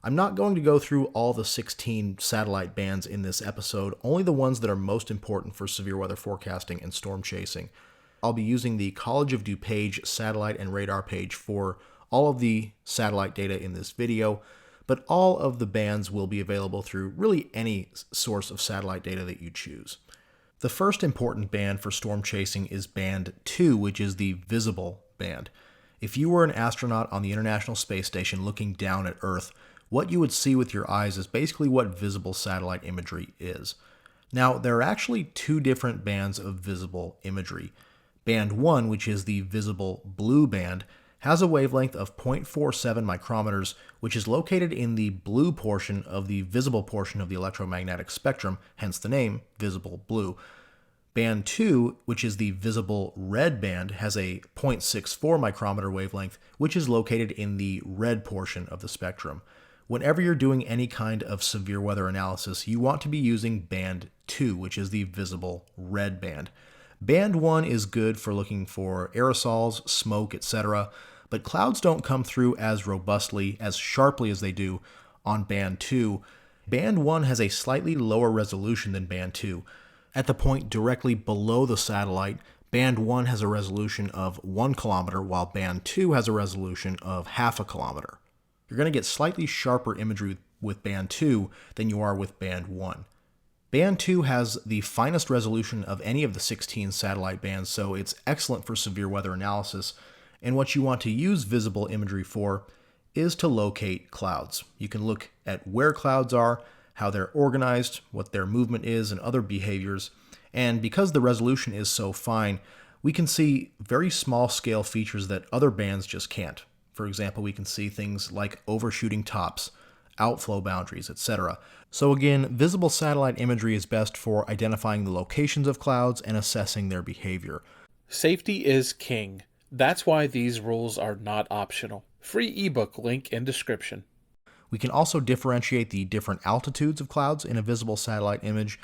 I'm not going to go through all the 16 satellite bands in this episode, only the ones that are most important for severe weather forecasting and storm chasing. I'll be using the College of DuPage satellite and radar page for all of the satellite data in this video, but all of the bands will be available through really any source of satellite data that you choose. The first important band for storm chasing is band 2, which is the visible band. If you were an astronaut on the International Space Station looking down at Earth, what you would see with your eyes is basically what visible satellite imagery is. Now, there are actually two different bands of visible imagery. Band 1, which is the visible blue band, has a wavelength of 0.47 micrometers, which is located in the blue portion of the visible portion of the electromagnetic spectrum, hence the name visible blue. Band 2, which is the visible red band, has a 0.64 micrometer wavelength, which is located in the red portion of the spectrum. Whenever you're doing any kind of severe weather analysis, you want to be using band 2, which is the visible red band. Band 1 is good for looking for aerosols, smoke, etc., but clouds don't come through as robustly, as sharply as they do on band 2. Band 1 has a slightly lower resolution than band 2. At the point directly below the satellite, band 1 has a resolution of 1 kilometer, while band 2 has a resolution of half a kilometer. You're going to get slightly sharper imagery with band 2 than you are with band 1. Band 2 has the finest resolution of any of the 16 satellite bands, so it's excellent for severe weather analysis. And what you want to use visible imagery for is to locate clouds. You can look at where clouds are, how they're organized, what their movement is, and other behaviors. And because the resolution is so fine, we can see very small scale features that other bands just can't. For example, we can see things like overshooting tops, outflow boundaries, etc. So again, visible satellite imagery is best for identifying the locations of clouds and assessing their behavior. Safety is king. That's why these rules are not optional. Free ebook link in description. We can also differentiate the different altitudes of clouds in a visible satellite image,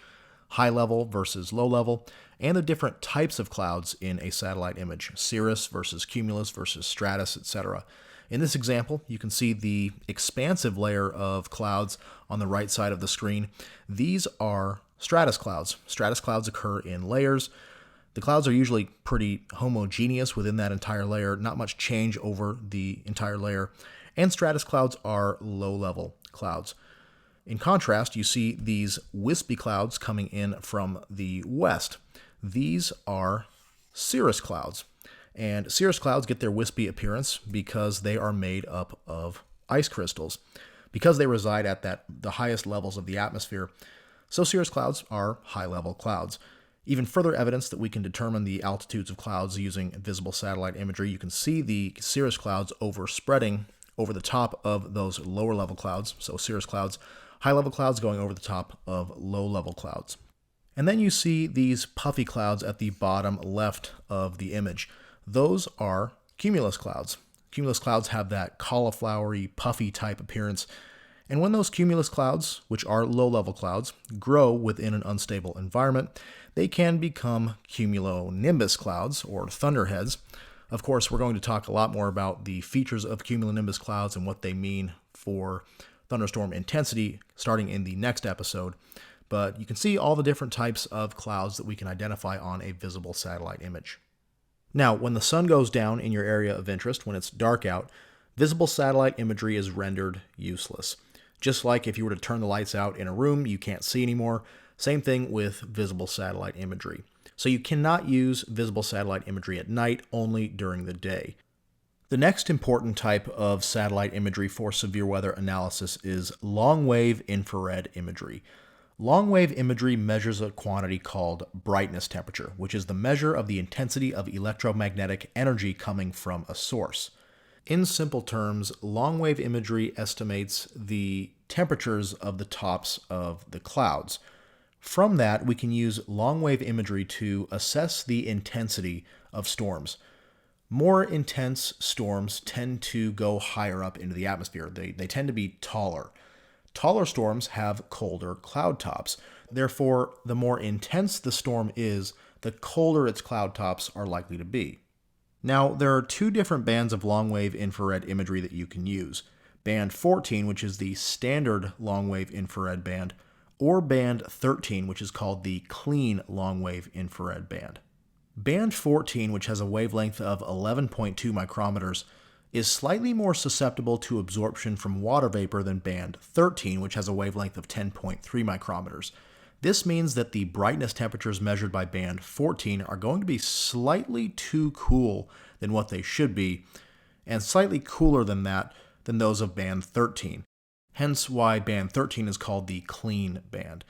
high level versus low level, and the different types of clouds in a satellite image, Cirrus versus Cumulus versus Stratus, etc. In this example, you can see the expansive layer of clouds on the right side of the screen. These are stratus clouds. Stratus clouds occur in layers. The clouds are usually pretty homogeneous within that entire layer, not much change over the entire layer. And stratus clouds are low-level clouds. In contrast, you see these wispy clouds coming in from the west. These are cirrus clouds. And cirrus clouds get their wispy appearance because they are made up of ice crystals. Because they reside at the highest levels of the atmosphere, so cirrus clouds are high-level clouds. Even further evidence that we can determine the altitudes of clouds using visible satellite imagery, you can see the cirrus clouds overspreading over the top of those lower-level clouds. So cirrus clouds, high-level clouds going over the top of low-level clouds. And then you see these puffy clouds at the bottom left of the image. Those are cumulus clouds. Cumulus clouds have that cauliflowery, puffy type appearance. And when those cumulus clouds, which are low-level clouds, grow within an unstable environment, they can become cumulonimbus clouds, or thunderheads. Of course, we're going to talk a lot more about the features of cumulonimbus clouds and what they mean for thunderstorm intensity starting in the next episode. But you can see all the different types of clouds that we can identify on a visible satellite image. Now, when the sun goes down in your area of interest, when it's dark out, visible satellite imagery is rendered useless. Just like if you were to turn the lights out in a room you can't see anymore, same thing with visible satellite imagery. So you cannot use visible satellite imagery at night, only during the day. The next important type of satellite imagery for severe weather analysis is long-wave infrared imagery. Long-wave imagery measures a quantity called brightness temperature, which is the measure of the intensity of electromagnetic energy coming from a source. In simple terms, long-wave imagery estimates the temperatures of the tops of the clouds. From that, we can use long-wave imagery to assess the intensity of storms. More intense storms tend to go higher up into the atmosphere. They tend to be taller. Taller storms have colder cloud tops. Therefore, the more intense the storm is, the colder its cloud tops are likely to be. Now, there are two different bands of long-wave infrared imagery that you can use. band 14, which is the standard long-wave infrared band, or band 13, which is called the clean long-wave infrared band. Band 14, which has a wavelength of 11.2 micrometers, is slightly more susceptible to absorption from water vapor than band 13, which has a wavelength of 10.3 micrometers. This means that the brightness temperatures measured by band 14 are going to be slightly too cool than what they should be, and slightly cooler than those of band 13. Hence why band 13 is called the clean band.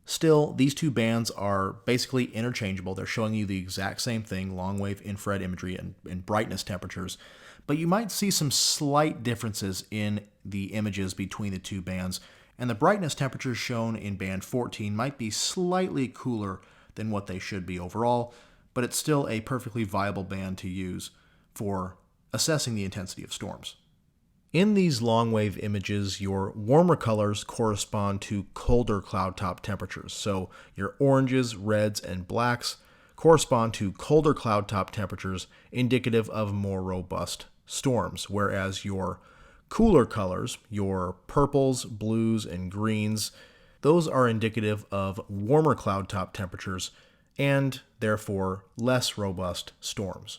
Still, these two bands are basically interchangeable. They're showing you the exact same thing, long-wave infrared imagery and brightness temperatures, but you might see some slight differences in the images between the two bands, and the brightness temperatures shown in band 14 might be slightly cooler than what they should be overall, but it's still a perfectly viable band to use for assessing the intensity of storms. In these long-wave images, your warmer colors correspond to colder cloud top temperatures. So your oranges, reds, and blacks correspond to colder cloud top temperatures indicative of more robust storms, whereas your cooler colors, your purples, blues, and greens, those are indicative of warmer cloud top temperatures and therefore less robust storms.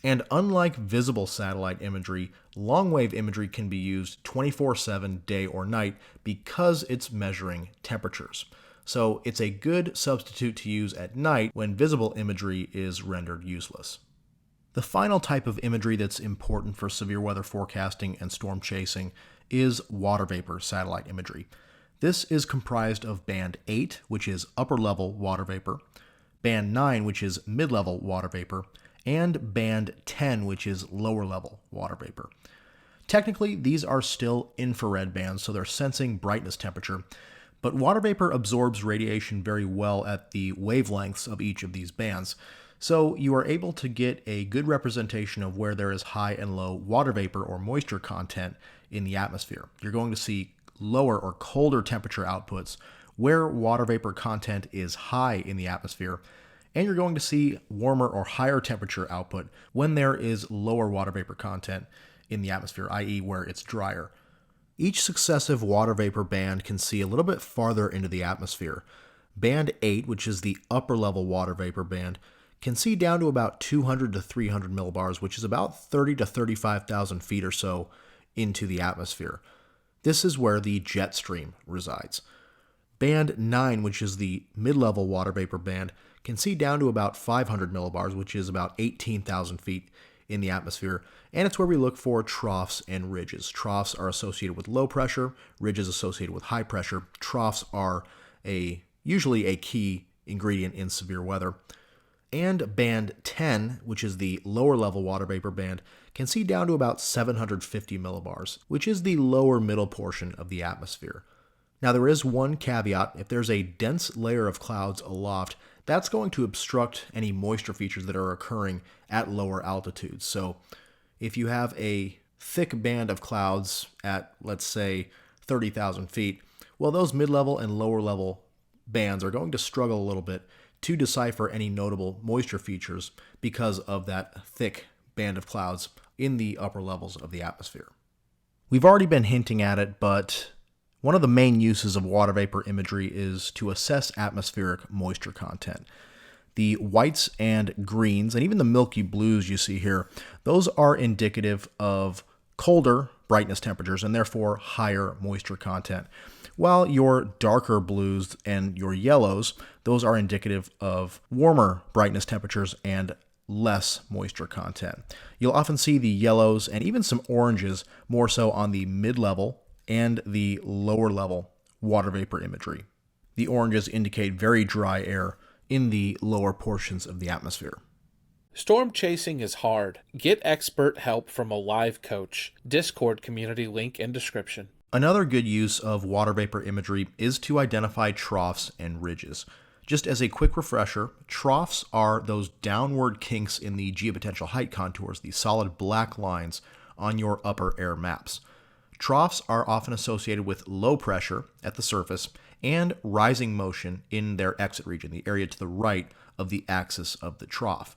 And unlike visible satellite imagery, long-wave imagery can be used 24/7, day or night, because it's measuring temperatures. So it's a good substitute to use at night when visible imagery is rendered useless. The final type of imagery that's important for severe weather forecasting and storm chasing is water vapor satellite imagery. This is comprised of band 8, which is upper-level water vapor, band 9, which is mid-level water vapor, and band 10, which is lower-level water vapor. Technically, these are still infrared bands, so they're sensing brightness temperature, but water vapor absorbs radiation very well at the wavelengths of each of these bands, so you are able to get a good representation of where there is high and low water vapor or moisture content in the atmosphere. You're going to see lower or colder temperature outputs where water vapor content is high in the atmosphere, and you're going to see warmer or higher temperature output when there is lower water vapor content in the atmosphere, i.e. where it's drier. Each successive water vapor band can see a little bit farther into the atmosphere. Band 8, which is the upper level water vapor band, can see down to about 200 to 300 millibars, which is about 30 to 35,000 feet or so into the atmosphere. This is where the jet stream resides. Band 9, which is the mid-level water vapor band, can see down to about 500 millibars, which is about 18,000 feet in the atmosphere, and it's where we look for troughs and ridges. Troughs are associated with low pressure, ridges associated with high pressure. Troughs are usually a key ingredient in severe weather. And band 10, which is the lower level water vapor band, can see down to about 750 millibars, which is the lower middle portion of the atmosphere. Now there is one caveat. If there's a dense layer of clouds aloft, that's going to obstruct any moisture features that are occurring at lower altitudes. So if you have a thick band of clouds at, let's say, 30,000 feet, well, those mid-level and lower-level bands are going to struggle a little bit to decipher any notable moisture features because of that thick band of clouds in the upper levels of the atmosphere. We've already been hinting at it, but one of the main uses of water vapor imagery is to assess atmospheric moisture content. The whites and greens, and even the milky blues you see here, those are indicative of colder brightness temperatures and therefore higher moisture content. While your darker blues and your yellows, those are indicative of warmer brightness temperatures and less moisture content. You'll often see the yellows and even some oranges more so on the mid-level and the lower level water vapor imagery. The oranges indicate very dry air in the lower portions of the atmosphere. Storm chasing is hard. Get expert help from a live coach. Discord community link in description. Another good use of water vapor imagery is to identify troughs and ridges. Just as a quick refresher, troughs are those downward kinks in the geopotential height contours, the solid black lines on your upper air maps. Troughs are often associated with low pressure at the surface and rising motion in their exit region, the area to the right of the axis of the trough.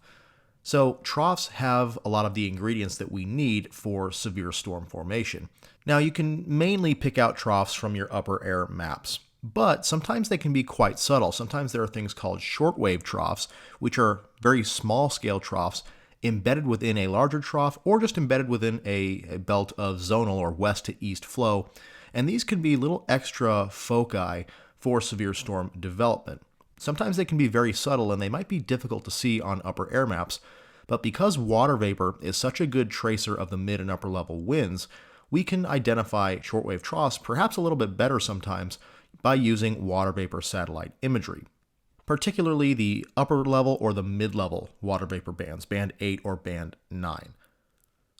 So troughs have a lot of the ingredients that we need for severe storm formation. Now you can mainly pick out troughs from your upper air maps, but sometimes they can be quite subtle. Sometimes there are things called shortwave troughs, which are very small scale troughs embedded within a larger trough or just embedded within a belt of zonal or west to east flow. And these can be little extra foci for severe storm development. Sometimes they can be very subtle and they might be difficult to see on upper air maps, but because water vapor is such a good tracer of the mid and upper level winds, we can identify shortwave troughs perhaps a little bit better sometimes by using water vapor satellite imagery, particularly the upper level or the mid-level water vapor bands, band 8 or band 9.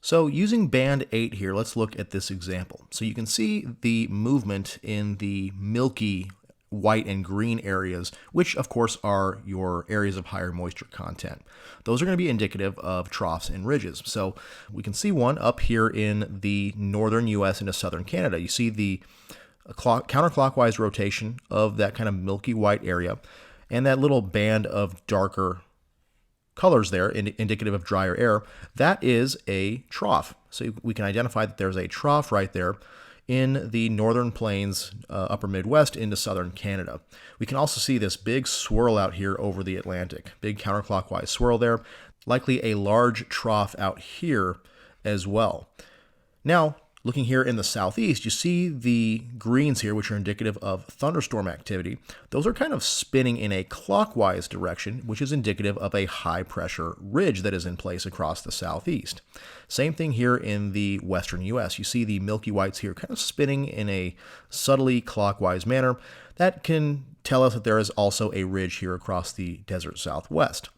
So using band 8 here, let's look at this example. So you can see the movement in the milky white and green areas, which of course are your areas of higher moisture content. Those are going to be indicative of troughs and ridges. So we can see one up here in the northern US into southern Canada. You see the counterclockwise rotation of that kind of milky white area and that little band of darker colors there, indicative of drier air. That is a trough. So we can identify that there's a trough right there in the northern plains, upper Midwest into southern Canada. We can also see this big swirl out here over the Atlantic, big counterclockwise swirl there, likely a large trough out here as well. Now, looking here in the southeast, you see the greens here, which are indicative of thunderstorm activity. Those are kind of spinning in a clockwise direction, which is indicative of a high pressure ridge that is in place across the southeast. Same thing here in the western US. You see the milky whites here kind of spinning in a subtly clockwise manner. That can tell us that there is also a ridge here across the desert southwest.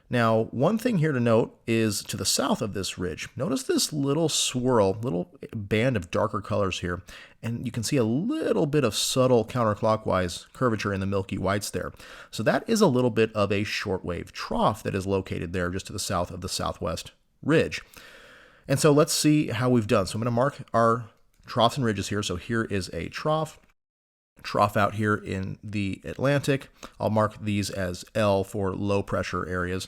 Now, one thing here to note is to the south of this ridge, notice this little swirl, little band of darker colors here, and you can see a little bit of subtle counterclockwise curvature in the milky whites there. So that is a little bit of a shortwave trough that is located there just to the south of the southwest ridge. And so let's see how we've done. So I'm going to mark our troughs and ridges here. So here is a trough out here in the Atlantic. I'll mark these as L for low pressure areas.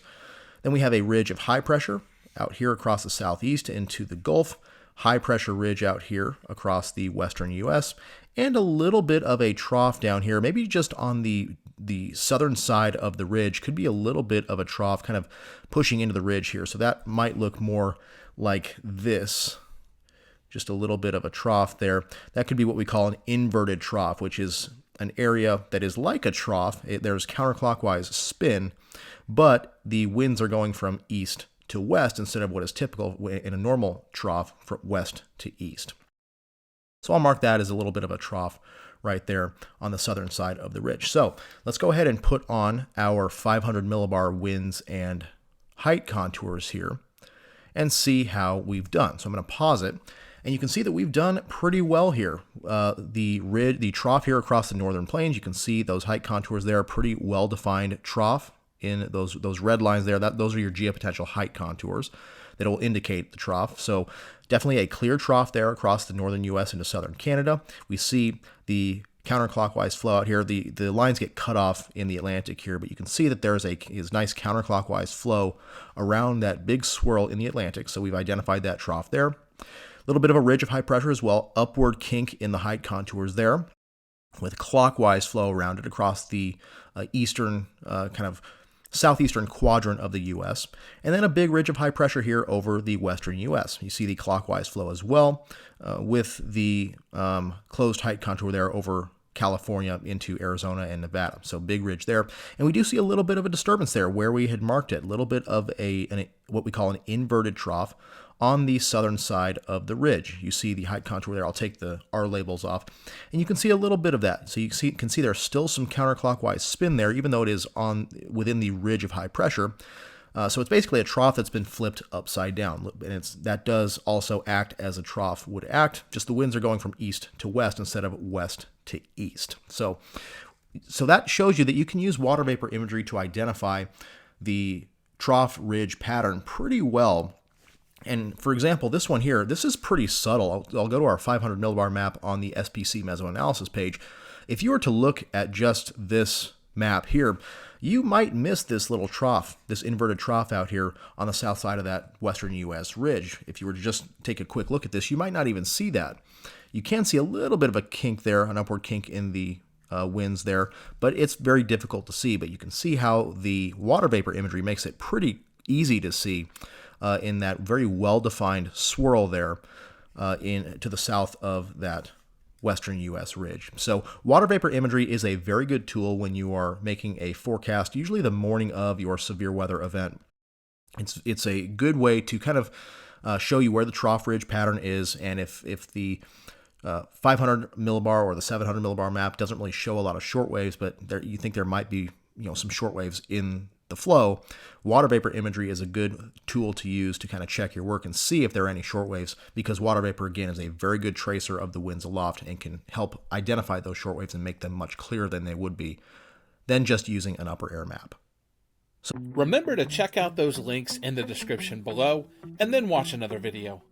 Then we have a ridge of high pressure out here across the southeast into the Gulf, high pressure ridge out here across the western US, and a little bit of a trough down here, maybe just on the southern side of the ridge, could be a little bit of a trough kind of pushing into the ridge here. So that might look more like this. Just a little bit of a trough there. That could be what we call an inverted trough, which is an area that is like a trough. There's counterclockwise spin, but the winds are going from east to west instead of what is typical in a normal trough from west to east. So I'll mark that as a little bit of a trough right there on the southern side of the ridge. So let's go ahead and put on our 500 millibar winds and height contours here and see how we've done. So I'm going to pause it. And you can see that we've done pretty well here. The trough here across the northern plains, you can see those height contours there, pretty well-defined trough in those red lines there. Those are your geopotential height contours that will indicate the trough. So definitely a clear trough there across the northern US into southern Canada. We see the counterclockwise flow out here. The lines get cut off in the Atlantic here, but you can see that there's a nice counterclockwise flow around that big swirl in the Atlantic. So we've identified that trough there. A little bit of a ridge of high pressure as well, upward kink in the height contours there, with clockwise flow around it across the eastern, kind of southeastern quadrant of the U.S., and then a big ridge of high pressure here over the western U.S. You see the clockwise flow as well, with the closed height contour there over California into Arizona and Nevada. So big ridge there. And we do see a little bit of a disturbance there where we had marked it, a little bit of what we call an inverted trough on the southern side of the ridge. You see the height contour there. I'll take the R labels off, and you can see a little bit of that. So you can see there's still some counterclockwise spin there, even though it is within the ridge of high pressure. So it's basically a trough that's been flipped upside down, and that does also act as a trough would act. Just the winds are going from east to west instead of west to east. So that shows you that you can use water vapor imagery to identify the trough ridge pattern pretty well. And for example, this one here, this is pretty subtle. I'll go to our 500 millibar map on the SPC mesoanalysis page. If you were to look at just this map here, you might miss this little trough, this inverted trough out here on the south side of that western U.S. ridge. If you were to just take a quick look at this, you might not even see that. You can see a little bit of a kink there, an upward kink in the winds there, but it's very difficult to see. But you can see how the water vapor imagery makes it pretty easy to see in that very well-defined swirl there to the south of that western U.S. ridge. So water vapor imagery is a very good tool when you are making a forecast, usually the morning of your severe weather event. It's a good way to kind of show you where the trough ridge pattern is, and if the 500 millibar or the 700 millibar map doesn't really show a lot of short waves, but you think there might be some short waves in the flow, water vapor imagery is a good tool to use to kind of check your work and see if there are any short waves, because water vapor, again, is a very good tracer of the winds aloft and can help identify those short waves and make them much clearer than they would be than just using an upper air map. Remember to check out those links in the description below, and then watch another video.